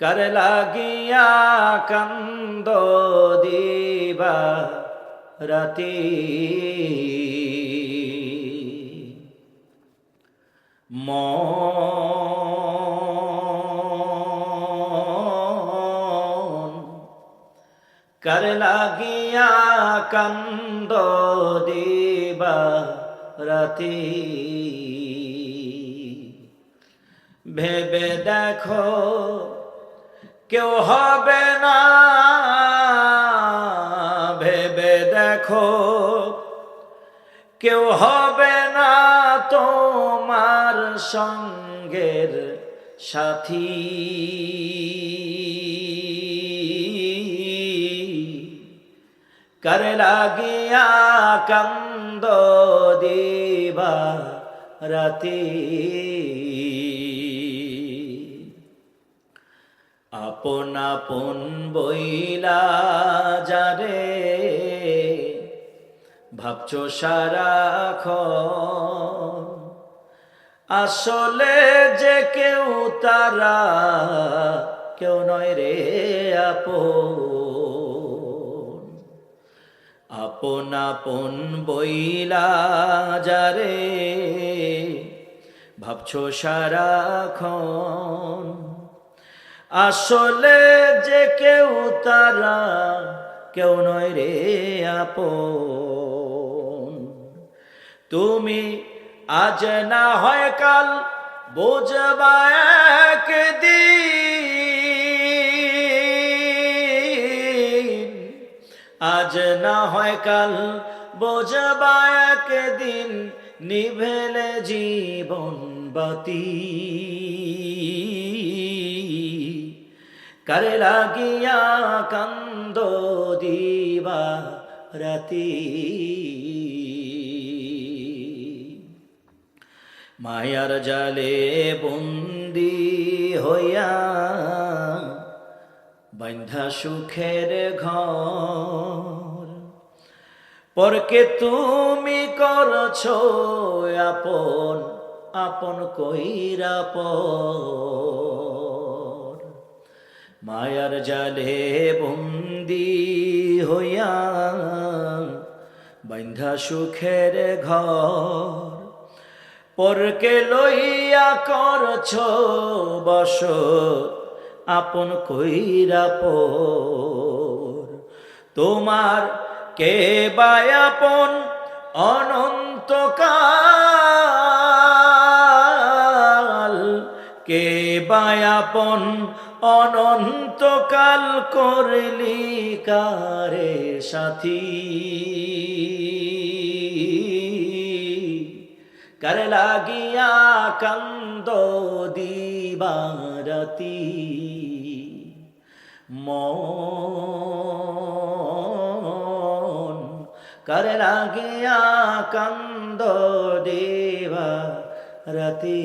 কার লাগিয়া কান্দ দিবা রাতি মন কার লাগিয়া কান্দ দিবা রাতি ভেবে দেখো কেউ হবে না, ভেবে দেখো কেউ হবে না তোমার সঙ্গের সাথী। কার লাগিয়া কান্দ দিবা রাতি আপন আপন বইলা যারে ভাবছো সারাক্ষণ, আসলে যে কেউ তারা কেউ নয় রে আপন। আপন আপন বইলা যারে ভাবছো সারাক্ষণ, আসলে যে কেউ তারা কেউ নয় রে আপন। তুমি আজ না হয় কাল বুঝবা একদিন, আজ না হয় কাল বুঝবা একদিন, নিভেলে জীবন বাতি। কার লাগিয়া কান্দ দিবা রাতি মায়ার জালে বন্দি হইয়া বান্ধা সুখের ঘর, পরকে তুমি করছো আপন আপন কইরা পর। মায়ার জালে বন্দি হইয়া বান্ধা সুখের ঘর, পরকে লইয়া করছো বসত আপন কইরা পর। তোমার কে বা আপন অনন্তকাল, কে বা আপন অনন্তকাল, করলি কারে সাথী। কার লাগিয়া কান্দ দিবা রাতি মন, কার লাগিয়া কান্দ দিবা রাতি।